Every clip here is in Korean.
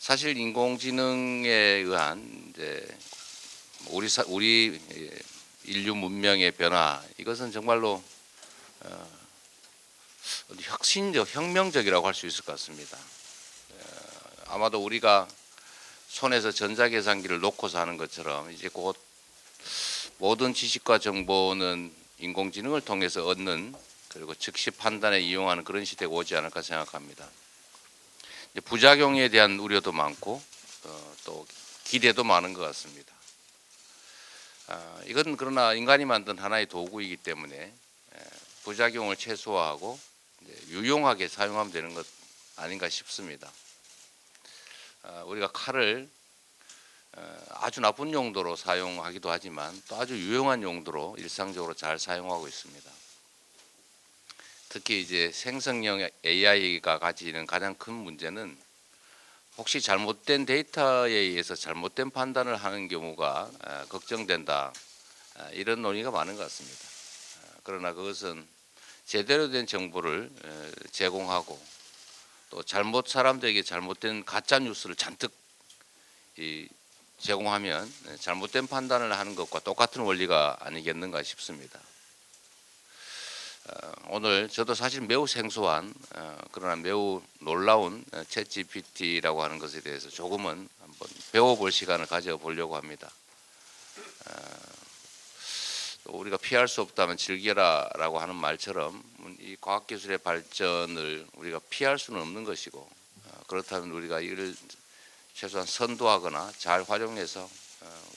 사실 인공지능에 의한 이제 우리 인류 문명의 변화, 이것은 정말로 혁명적이라고 할 수 있을 것 같습니다. 아마도 우리가 손에서 전자계산기를 놓고서 하는 것처럼 이제 곧 모든 지식과 정보는 인공지능을 통해서 얻는, 그리고 즉시 판단에 이용하는 그런 시대가 오지 않을까 생각합니다. 부작용에 대한 우려도 많고 또 기대도 많은 것 같습니다. 이건 그러나 인간이 만든 하나의 도구이기 때문에 부작용을 최소화하고 유용하게 사용하면 되는 것 아닌가 싶습니다. 우리가 칼을 아주 나쁜 용도로 사용하기도 하지만 또 아주 유용한 용도로 일상적으로 잘 사용하고 있습니다. 특히 이제 생성형 AI가 가지는 가장 큰 문제는 혹시 잘못된 데이터에 의해서 잘못된 판단을 하는 경우가 걱정된다, 이런 논의가 많은 것 같습니다. 그러나 그것은 제대로 된 정보를 제공하고 또 사람들에게 잘못된 가짜 뉴스를 잔뜩 제공하면 잘못된 판단을 하는 것과 똑같은 원리가 아니겠는가 싶습니다. 오늘 저도 사실 매우 생소한 그러나 매우 놀라운 챗GPT라고 하는 것에 대해서 조금은 한번 배워볼 시간을 가져보려고 합니다. 또 우리가 피할 수 없다면 즐겨라라고 하는 말처럼 이 과학기술의 발전을 우리가 피할 수는 없는 것이고, 그렇다면 우리가 이를 최소한 선도하거나 잘 활용해서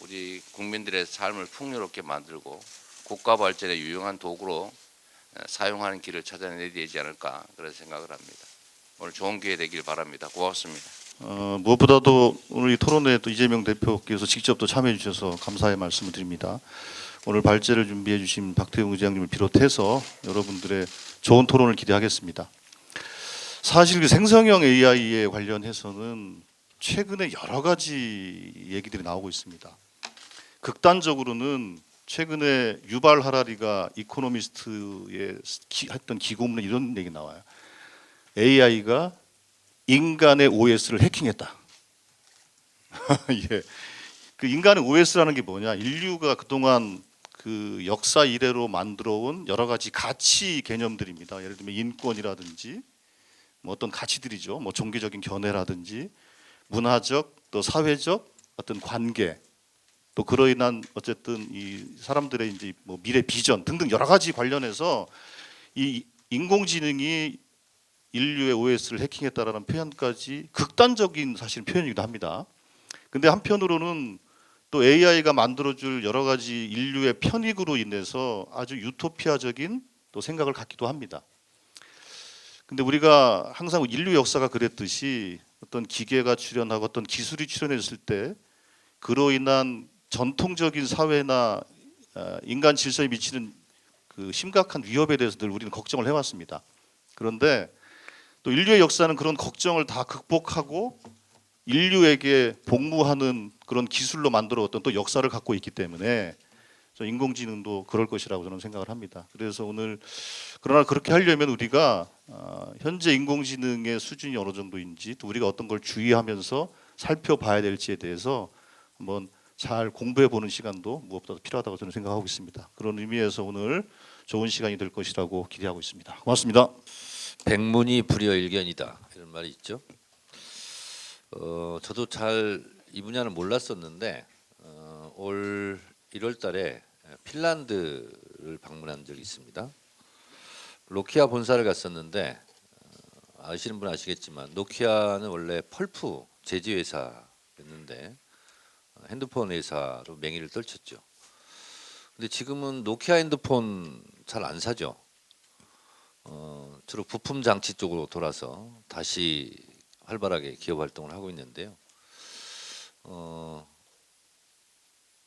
우리 국민들의 삶을 풍요롭게 만들고 국가 발전에 유용한 도구로 사용하는 길을 찾아내야 되지 않을까, 그런 생각을 합니다. 오늘 좋은 기회 되길 바랍니다. 고맙습니다. 무엇보다도 오늘 이 토론회에 또 이재명 대표께서 직접 또 참여해 주셔서 감사의 말씀을 드립니다. 오늘 발제를 준비해 주신 박태웅 의장님을 비롯해서 여러분들의 좋은 토론을 기대하겠습니다. 사실 그 생성형 AI에 관련해서는 최근에 여러 가지 얘기들이 나오고 있습니다. 극단적으로는 최근에 유발 하라리가 이코노미스트에 했던 기고문에 이런 얘기 나와요. AI가 인간의 OS를 해킹했다. 예. 그 인간의 OS라는 게 뭐냐? 인류가 그동안 그 역사 이래로 만들어온 여러 가지 가치 개념들입니다. 예를 들면 인권이라든지 뭐 어떤 가치들이죠. 뭐 종교적인 견해라든지 문화적 또 사회적 어떤 관계, 또 그로 인한 어쨌든 이 사람들의 이제 뭐 미래 비전 등등 여러 가지 관련해서 이 인공지능이 인류의 OS를 해킹했다라는 표현까지 극단적인 사실 표현이기도 합니다. 근데 한편으로는 또 AI가 만들어줄 여러 가지 인류의 편익으로 인해서 아주 유토피아적인 또 생각을 갖기도 합니다. 근데 우리가 항상 인류 역사가 그랬듯이 어떤 기계가 출현하고 어떤 기술이 출현했을 때 그로 인한 전통적인 사회나 인간 질서에 미치는 그 심각한 위협에 대해서 늘 우리는 걱정을 해왔습니다. 그런데 또 인류의 역사는 그런 걱정을 다 극복하고 인류에게 복무하는 그런 기술로 만들어왔던 또 역사를 갖고 있기 때문에 인공지능도 그럴 것이라고 저는 생각을 합니다. 그래서 오늘 그러나 그렇게 하려면 우리가 현재 인공지능의 수준이 어느 정도인지 또 우리가 어떤 걸 주의하면서 살펴봐야 될지에 대해서 한번 잘 공부해 보는 시간도 무엇보다도 필요하다고 저는 생각하고 있습니다. 그런 의미에서 오늘 좋은 시간이 될 것이라고 기대하고 있습니다. 고맙습니다. 백문이 불여일견이다, 이런 말이 있죠. 저도 잘 이 분야는 몰랐었는데 올 1월달에 핀란드를 방문한 적이 있습니다. 노키아 본사를 갔었는데 아시는 분 아시겠지만 노키아는 원래 펄프 제지 회사였는데 핸드폰 회사로 명의를 떨쳤죠. 근데 지금은 노키아 핸드폰 잘 안 사죠. 주로 부품 장치 쪽으로 돌아서 다시 활발하게 기업 활동을 하고 있는데요.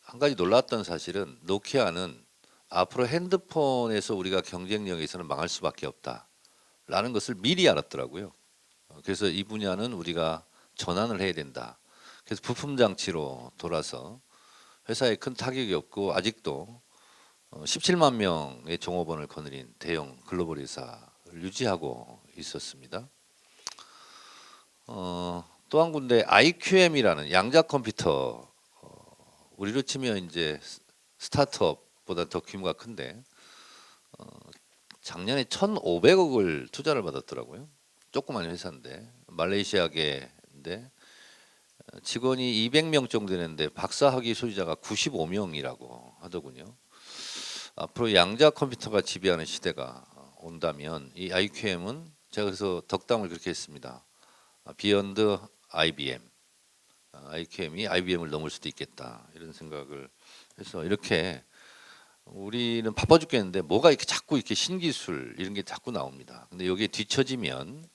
한 가지 놀랐던 사실은 노키아는 앞으로 핸드폰에서 우리가 경쟁력에서는 망할 수밖에 없다라는 것을 미리 알았더라고요. 그래서 이 분야는 우리가 전환을 해야 된다. 그래서 부품 장치로 돌아서 회사에 큰 타격이 없고 아직도 17만 명의 종업원을 거느린 대형 글로벌 회사를 유지하고 있었습니다. 또 한 군데 IQM이라는 양자 컴퓨터, 우리로 치면 이제 스타트업보다 더 규모가 큰데 작년에 1,500억을 투자를 받았더라고요. 조그만 회사인데 말레이시아계인데 직원이 200명 정도 되는데 박사학위 소유자가 95명이라고 하더군요. 앞으로 양자 컴퓨터가 지배하는 시대가 온다면 이 IQM은 제가 그래서 덕담을 그렇게 했습니다. 비욘드 IBM, IQM이 IBM을 넘을 수도 있겠다 이런 생각을 해서 이렇게 우리는 바빠 죽겠는데 뭐가 이렇게 자꾸 이렇게 신기술 이런 게 자꾸 나옵니다. 근데 여기에 뒤처지면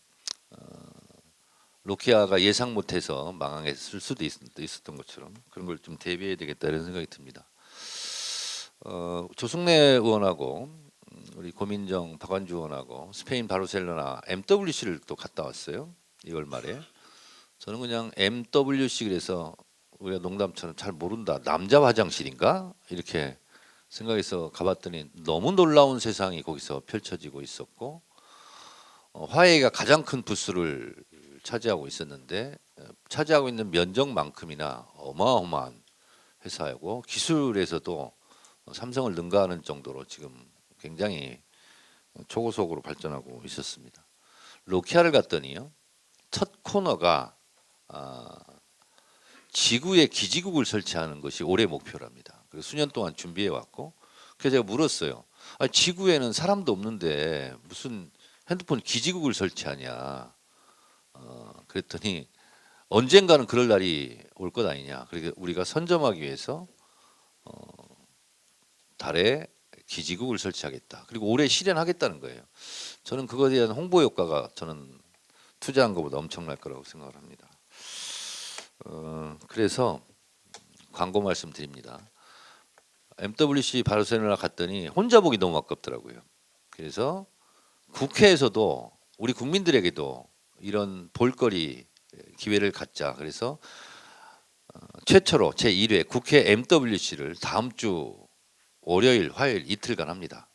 노키아가 예상 못해서 망했을 수도 있었던 것처럼 그런 걸 좀 대비해야 되겠다 이런 생각이 듭니다. 조승래 의원하고 우리 고민정 박완주 의원하고 스페인 바르셀로나 MWC를 또 갔다 왔어요. 2월 말에. 저는 그냥 MWC 그래서 우리가 농담처럼 잘 모른다. 남자 화장실인가? 이렇게 생각해서 가봤더니 너무 놀라운 세상이 거기서 펼쳐지고 있었고 화웨이가 가장 큰 부스를 차지하고 있었는데 차지하고 있는 면적만큼이나 어마어마한 회사이고 기술에서도 삼성을 능가하는 정도로 지금 굉장히 초고속으로 발전하고 있었습니다. 노키아를 갔더니요. 첫 코너가 지구에 기지국을 설치하는 것이 올해 목표랍니다. 그래서 수년 동안 준비해 왔고 그래서 제가 물었어요. 지구에는 사람도 없는데 무슨 핸드폰 기지국을 설치하냐. 그랬더니 언젠가는 그럴 날이 올 것 아니냐. 그러니까 우리가 선점하기 위해서 달에 기지국을 설치하겠다. 그리고 올해 실현하겠다는 거예요. 저는 그거에 대한 홍보 효과가 저는 투자한 것보다 엄청날 거라고 생각을 합니다. 그래서 광고 말씀드립니다. MWC 바르셀로나 갔더니 혼자 보기 너무 아깝더라고요. 그래서 국회에서도 우리 국민들에게도 이런 볼거리 기회를 갖자. 그래서 최초로 제1회 국회 MWC를 다음 주 월요일, 화요일 이틀간 합니다.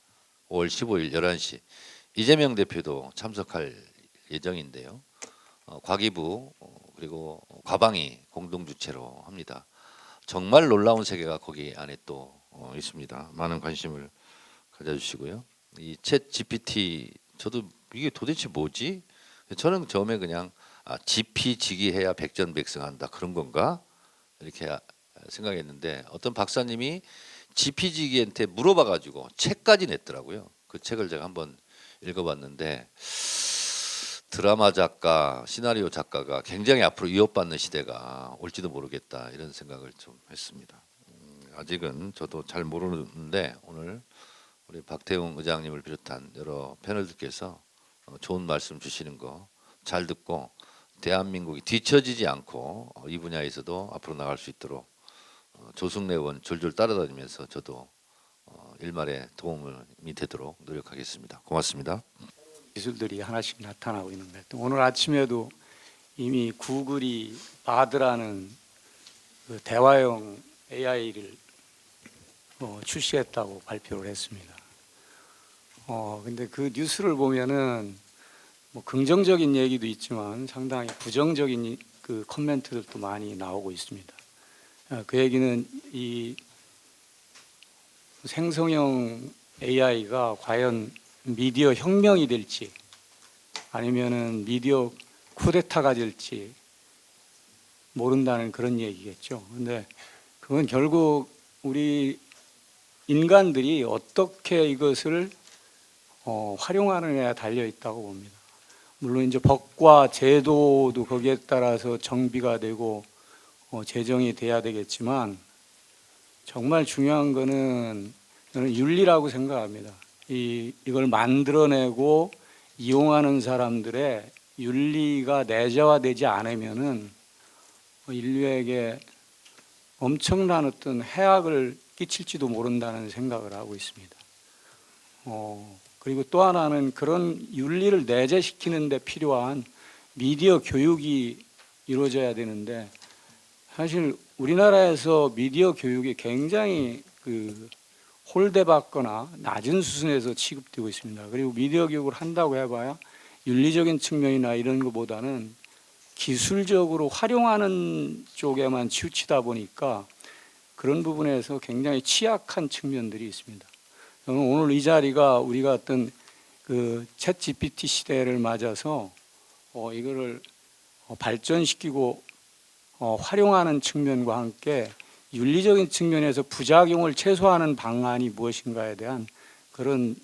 5월 15일 11시. 이재명 대표도 참석할 예정인데요. 과기부 그리고 과방위 공동 주최로 합니다. 정말 놀라운 세계가 거기 안에 또 있습니다. 많은 관심을 가져주시고요. 이 챗 GPT 저도 이게 도대체 뭐지? 저는 처음에 그냥 지피지기해야 백전백승한다 그런 건가 이렇게 생각했는데 어떤 박사님이 지피지기한테 물어봐가지고 책까지 냈더라고요. 그 책을 제가 한번 읽어봤는데 드라마 작가, 시나리오 작가가 굉장히 앞으로 위협받는 시대가 올지도 모르겠다 이런 생각을 좀 했습니다. 아직은 저도 잘 모르는데 오늘 우리 박태웅 의장님을 비롯한 여러 패널들께서 좋은 말씀 주시는 거 잘 듣고 대한민국이 뒤처지지 않고 이 분야에서도 앞으로 나갈 수 있도록 조승래 의원 졸졸 따라다니면서 저도 일말의 도움이 되도록 노력하겠습니다. 고맙습니다. 기술들이 하나씩 나타나고 있는데 또 오늘 아침에도 이미 구글이 바드라는 그 대화형 AI를 출시했다고 발표를 했습니다. 근데 그 뉴스를 보면은 뭐 긍정적인 얘기도 있지만 상당히 부정적인 그 코멘트들도 많이 나오고 있습니다. 그 얘기는 이 생성형 AI가 과연 미디어 혁명이 될지 아니면은 미디어 쿠데타가 될지 모른다는 그런 얘기겠죠. 근데 그건 결국 우리 인간들이 어떻게 이것을 활용하느냐에 달려 있다고 봅니다. 물론 이제 법과 제도도 거기에 따라서 정비가 되고 제정이 돼야 되겠지만 정말 중요한 거는 저는 윤리라고 생각합니다. 이걸 만들어내고 이용하는 사람들의 윤리가 내재화되지 않으면은 인류에게 엄청난 어떤 해악을 끼칠지도 모른다는 생각을 하고 있습니다. 그리고 또 하나는 그런 윤리를 내재시키는 데 필요한 미디어 교육이 이루어져야 되는데 사실 우리나라에서 미디어 교육이 굉장히 홀대받거나 낮은 수준에서 취급되고 있습니다. 그리고 미디어 교육을 한다고 해봐야 윤리적인 측면이나 이런 것보다는 기술적으로 활용하는 쪽에만 치우치다 보니까 그런 부분에서 굉장히 취약한 측면들이 있습니다. 저는 오늘 이 자리가 우리가 어떤 그 챗 GPT 시대를 맞아서 이거를 발전시키고 활용하는 측면과 함께 윤리적인 측면에서 부작용을 최소화하는 방안이 무엇인가에 대한 그런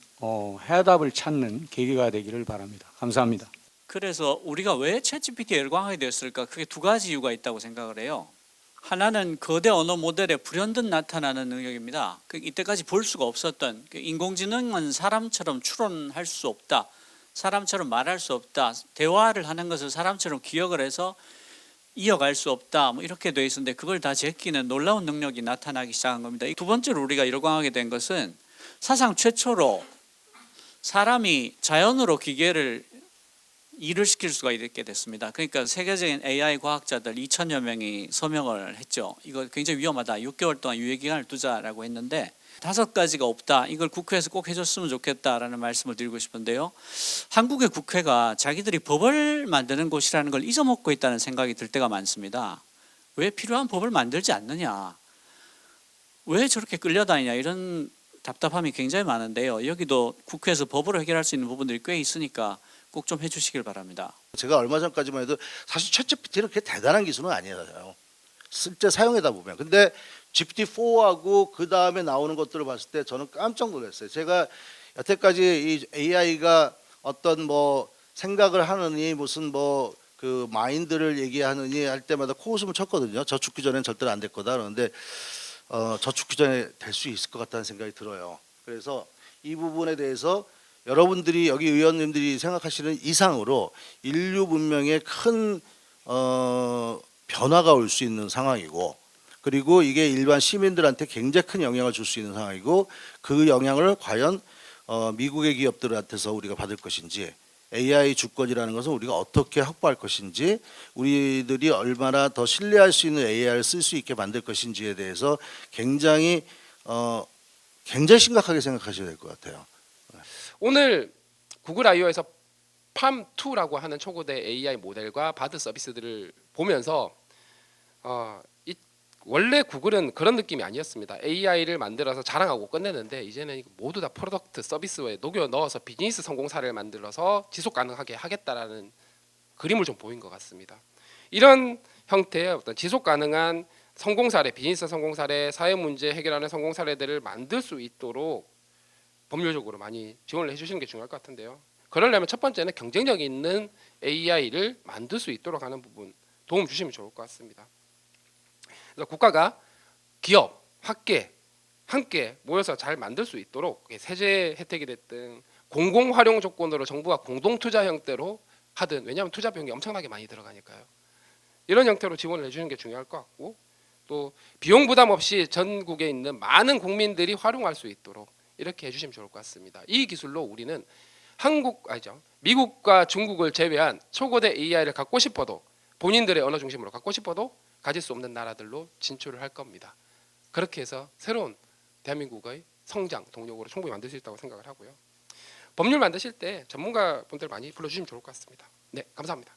해답을 찾는 계기가 되기를 바랍니다. 감사합니다. 그래서 우리가 왜 챗GPT에 열광하게 되었을까? 크게 두 가지 이유가 있다고 생각을 해요. 하나는 거대 언어 모델의 불현듯 나타나는 능력입니다. 이때까지 볼 수가 없었던 인공지능은 사람처럼 추론할 수 없다. 사람처럼 말할 수 없다. 대화를 하는 것을 사람처럼 기억을 해서 이어갈 수 없다. 뭐 이렇게 돼 있었는데 그걸 다 제끼는 놀라운 능력이 나타나기 시작한 겁니다. 두 번째로 우리가 열광하게 된 것은 사상 최초로 사람이 자연으로 기계를 일을 시킬 수가 있게 됐습니다. 그러니까 세계적인 AI 과학자들 2천여 명이 서명을 했죠. 이거 굉장히 위험하다. 6개월 동안 유예 기간을 두자라고 했는데 5가지가 없다. 이걸 국회에서 꼭 해줬으면 좋겠다라는 말씀을 드리고 싶은데요. 한국의 국회가 자기들이 법을 만드는 곳이라는 걸 잊어먹고 있다는 생각이 들 때가 많습니다. 왜 필요한 법을 만들지 않느냐? 왜 저렇게 끌려다니냐? 이런 답답함이 굉장히 많은데요. 여기도 국회에서 법으로 해결할 수 있는 부분들이 꽤 있으니까 꼭 좀 해주시길 바랍니다. 제가 얼마 전까지만 해도 사실 챗GPT는 그렇게 대단한 기술은 아니에요. 실제 사용하다 보면. 근데 GPT-4하고 그 다음에 나오는 것들을 봤을 때 저는 깜짝 놀랐어요. 제가 여태까지 이 AI가 어떤 뭐 생각을 하느니 무슨 뭐 그 마인드를 얘기하느니 할 때마다 코웃음을 쳤거든요. 저 죽기 전엔 절대로 안 될 거다. 그런데 저 죽기 전에 될 수 있을 것 같다는 생각이 들어요. 그래서 이 부분에 대해서 여러분들이 여기 의원님들이 생각하시는 이상으로 인류 문명에 큰 변화가 올 수 있는 상황이고, 그리고 이게 일반 시민들한테 굉장히 큰 영향을 줄 수 있는 상황이고, 그 영향을 과연 미국의 기업들한테서 우리가 받을 것인지, AI 주권이라는 것은 우리가 어떻게 확보할 것인지, 우리들이 얼마나 더 신뢰할 수 있는 AI를 쓸 수 있게 만들 것인지에 대해서 굉장히 심각하게 생각하셔야 될 것 같아요. 오늘 구글 I/O에서 팜2라고 하는 초고대 AI 모델과 바드 서비스들을 보면서 원래 구글은 그런 느낌이 아니었습니다. AI를 만들어서 자랑하고 끝내는데 이제는 모두 다 프로덕트 서비스에 녹여 넣어서 비즈니스 성공 사례를 만들어서 지속 가능하게 하겠다라는 그림을 좀 보인 것 같습니다. 이런 형태의 어떤 지속 가능한 성공 사례, 비즈니스 성공 사례, 사회 문제 해결하는 성공 사례들을 만들 수 있도록 법률적으로 많이 지원을 해주시는 게 중요할 것 같은데요. 그러려면 첫 번째는 경쟁력 있는 AI를 만들 수 있도록 하는 부분 도움 주시면 좋을 것 같습니다. 그래서 국가가 기업, 학계 함께 모여서 잘 만들 수 있도록 세제 혜택이 됐든 공공 활용 조건으로 정부가 공동 투자 형태로 하든, 왜냐하면 투자 비용이 엄청나게 많이 들어가니까요. 이런 형태로 지원을 해주는 게 중요할 것 같고, 또 비용 부담 없이 전국에 있는 많은 국민들이 활용할 수 있도록 이렇게 해주시면 좋을 것 같습니다. 이 기술로 우리는 미국과 중국을 제외한 초고대 AI를 갖고 싶어도, 본인들의 언어 중심으로 갖고 싶어도 가질 수 없는 나라들로 진출을 할 겁니다. 그렇게 해서 새로운 대한민국의 성장 동력으로 충분히 만들 수 있다고 생각을 하고요. 법률 만드실 때 전문가분들 많이 불러주시면 좋을 것 같습니다. 네, 감사합니다.